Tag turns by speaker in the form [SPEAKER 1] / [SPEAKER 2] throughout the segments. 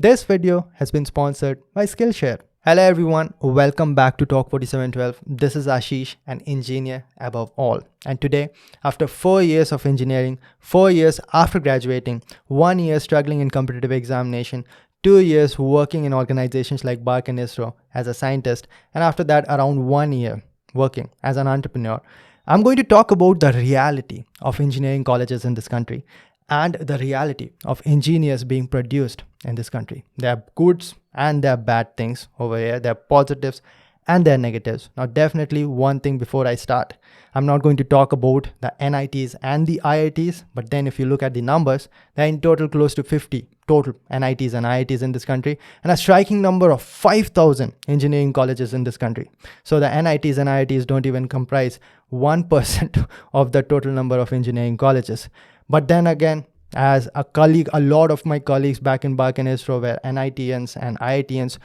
[SPEAKER 1] This video has been sponsored by Skillshare. Hello everyone, welcome back to Talk 4712. This is Ashish, an engineer above all. And today, after 4 years of engineering, 4 years after graduating, 1 year struggling in competitive examination, 2 years working in organizations like BARC and ISRO as a scientist, and after that around 1 year working as an entrepreneur, I'm going to talk about the reality of engineering colleges in this country and the reality of engineers being produced in this country. There are goods and there are bad things over here. There are positives and there are negatives. Now, definitely one thing before I start, I'm not going to talk about the NITs and the IITs, but then if you look at the numbers, they're in total close to 50 total NITs and IITs in this country, and a striking number of 5,000 engineering colleges in this country. So the NITs and IITs don't even comprise 1% of the total number of engineering colleges. But then again, as a colleague, a lot of my colleagues back in BARC and ISRO were NITians and IITians,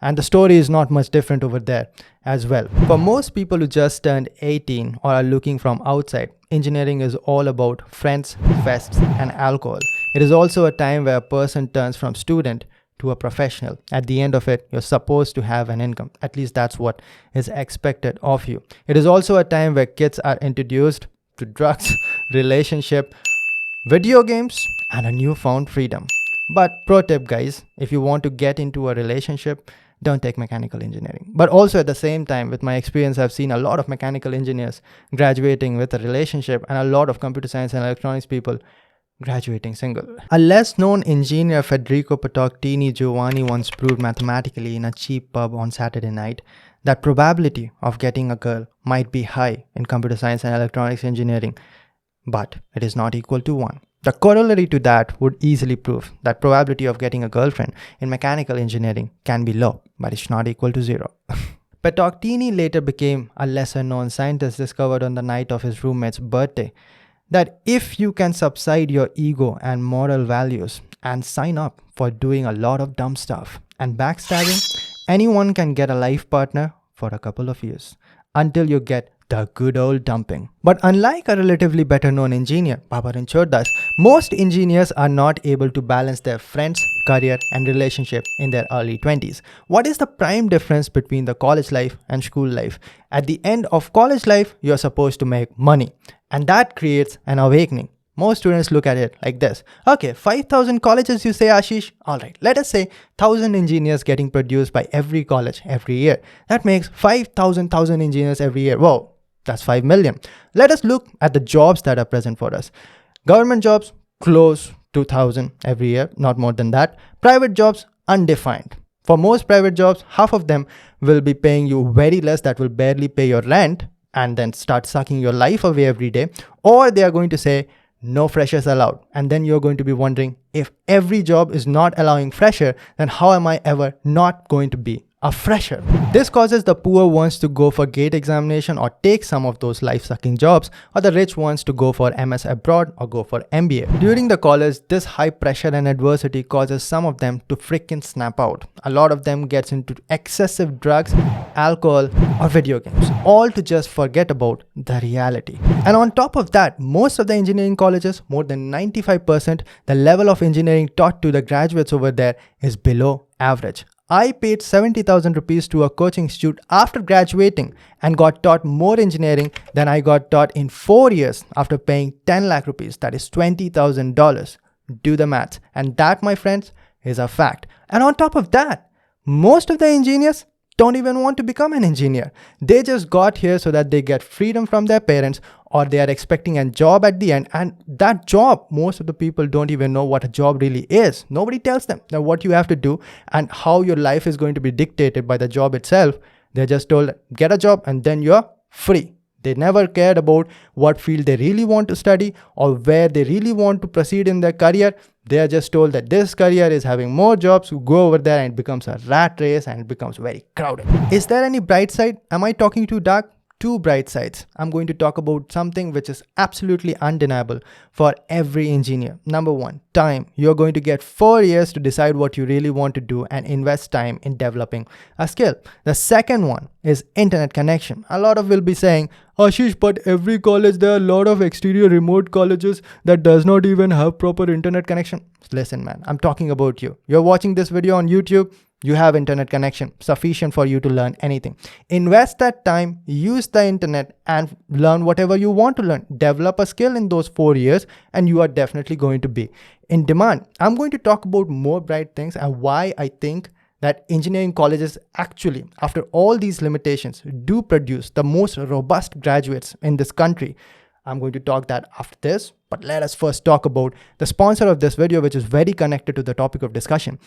[SPEAKER 1] and the story is not much different over there as well. For most people who just turned 18 or are looking from outside, engineering is all about friends, fests, and alcohol. It is also a time where a person turns from student to a professional. At the end of it, you're supposed to have an income. At least that's what is expected of you. It is also a time where kids are introduced to drugs, relationship, video games, and a newfound freedom. But pro tip guys, if you want to get into a relationship, don't take mechanical engineering. But also at the same time, with my experience, I've seen a lot of mechanical engineers graduating with a relationship and a lot of computer science and electronics people graduating single. A less known engineer, Federico Pettocchini Giovanni, once proved mathematically in a cheap pub on Saturday night that probability of getting a girl might be high in computer science and electronics engineering, but it is not equal to 1. The corollary to that would easily prove that probability of getting a girlfriend in mechanical engineering can be low, but it's not equal to 0. Pettocchini later became a lesser known scientist, discovered on the night of his roommate's birthday that if you can subside your ego and moral values and sign up for doing a lot of dumb stuff and backstabbing, anyone can get a life partner for a couple of years until you get the good old dumping. But unlike a relatively better known engineer, Babaran Choddas, most engineers are not able to balance their friends, career, and relationship in their early 20s. What is the prime difference between the college life and school life? At the end of college life, you're supposed to make money, and that creates an awakening. Most students look at it like this. Okay, 5,000 colleges you say, Ashish? Alright, let us say 1,000 engineers getting produced by every college every year. That makes 5,000 engineers every year. Whoa, that's 5 million. Let us look at the jobs that are present for us. Government jobs, close to 1,000 every year, not more than that. Private jobs, undefined. For most private jobs, half of them will be paying you very less, that will barely pay your rent and then start sucking your life away every day. Or they are going to say, no freshers allowed. And then you're going to be wondering, if every job is not allowing fresher, then how am I ever not going to be a fresher? This causes the poor ones to go for GATE examination or take some of those life-sucking jobs, or the rich ones to go for MS abroad or go for MBA. During the college, this high pressure and adversity causes some of them to freaking snap out. A lot of them gets into excessive drugs, alcohol, or video games, all to just forget about the reality. And on top of that, most of the engineering colleges, more than 95%, the level of engineering taught to the graduates over there is below average. I paid 70,000 rupees to a coaching institute after graduating and got taught more engineering than I got taught in 4 years after paying 10 lakh rupees, that is $20,000. Do the maths. And that, my friends, is a fact. And on top of that, most of the engineers don't even want to become an engineer. They just got here so that they get freedom from their parents, or they are expecting a job at the end, and that job, most of the people don't even know what a job really is. Nobody tells them that what you have to do and how your life is going to be dictated by the job itself. They're just told, get a job and then you're free. They never cared about what field they really want to study or where they really want to proceed in their career. They are just told that this career is having more jobs, so go over there, and it becomes a rat race and it becomes very crowded. Is there any bright side? Am I talking too dark? two bright sides. I'm going to talk about something which is absolutely undeniable for every engineer. Number one, time. You're going to get 4 years to decide what you really want to do and invest time in developing a skill. The second one is internet connection. A lot of will be saying, Ashish, but every college, there are a lot of exterior remote colleges that does not even have proper internet connection. Listen, man, I'm talking about you. You're watching this video on YouTube. You have internet connection sufficient for you to learn anything. Invest that time, use the internet and learn whatever you want to learn. Develop a skill in those 4 years and you are definitely going to be in demand. I'm going to talk about more bright things and why I think that engineering colleges actually, after all these limitations, do produce the most robust graduates in this country. I'm going to talk that after this, but let us first talk about the sponsor of this video, which is very connected to the topic of discussion.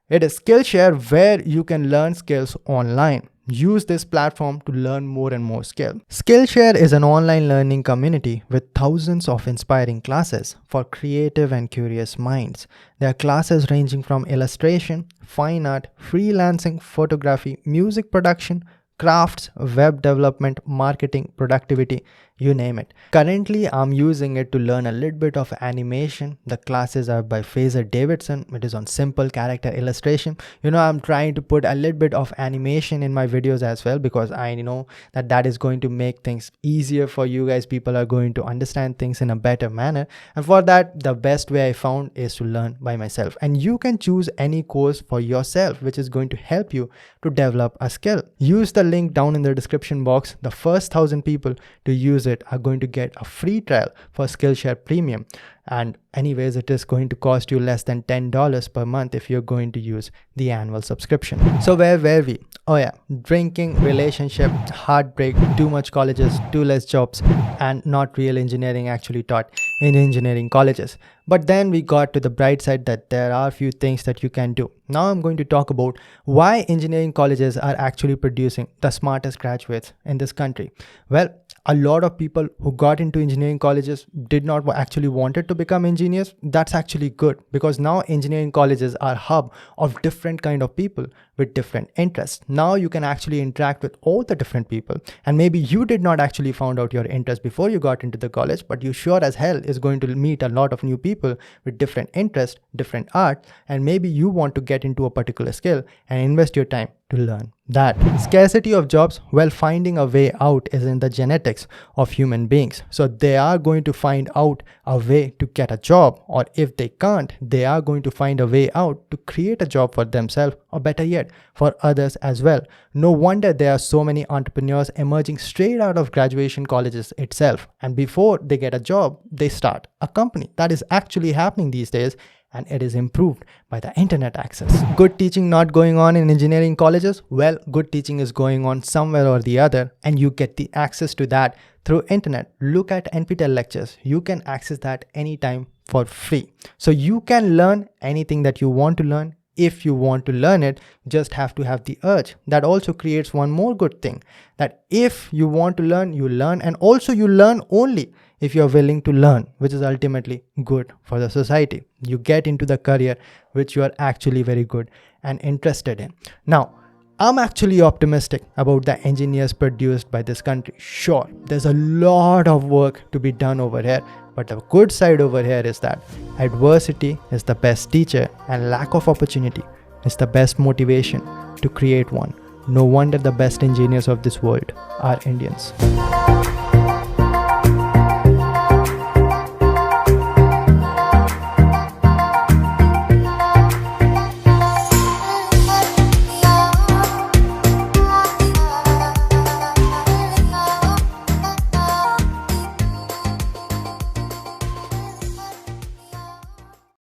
[SPEAKER 1] It is Skillshare, where you can learn skills online. Use this platform to learn more and more skills. Skillshare is an online learning community with thousands of inspiring classes for creative and curious minds. There are classes ranging from illustration, fine art, freelancing, photography, music production, crafts, web development, marketing, productivity, you name it. Currently, I'm using it to learn a little bit of animation. The classes are by Fraser Davidson. It is on simple character illustration. I'm trying to put a little bit of animation in my videos as well, because I know that is going to make things easier for you guys. People are going to understand things in a better manner. And for that, the best way I found is to learn by myself. And you can choose any course for yourself, which is going to help you to develop a skill. Use the link down in the description box. The first 1,000 people to use it are going to get a free trial for Skillshare Premium. And anyways, it is going to cost you less than $10 per month if you're going to use the annual subscription. So where were we? Oh yeah, drinking, relationship, heartbreak, too much colleges, too less jobs, and not real engineering actually taught in engineering colleges. But then we got to the bright side that there are a few things that you can do. Now I'm going to talk about why engineering colleges are actually producing the smartest graduates in this country. Well, a lot of people who got into engineering colleges did not actually wanted to become engineers. That's actually good, because now engineering colleges are a hub of different kind of people with different interests. Now you can actually interact with all the different people, and maybe you did not actually found out your interest before you got into the college, but you sure as hell is going to meet a lot of new people with different interests, different art, and maybe you want to get into a particular skill and invest your time to learn that. Scarcity of jobs, well, finding a way out is in the genetics of human beings. So they are going to find out a way to get a job, or if they can't, they are going to find a way out to create a job for themselves, or better yet, for others as well. No wonder there are so many entrepreneurs emerging straight out of graduation colleges itself. And before they get a job, they start a company. That is actually happening these days. And it is improved by the internet access. Good teaching not going on in engineering colleges? Well, good teaching is going on somewhere or the other, and you get the access to that through internet. Look at NPTEL lectures. You can access that anytime for free. So you can learn anything that you want to learn. If you want to learn it, just have to have the urge. That also creates one more good thing, that if you want to learn, you learn, and also you learn only if you're willing to learn, which is ultimately good for the society. You get into the career which you are actually very good and interested in. Now, I'm actually optimistic about the engineers produced by this country. Sure, there's a lot of work to be done over here, but the good side over here is that adversity is the best teacher and lack of opportunity is the best motivation to create one. No wonder the best engineers of this world are Indians.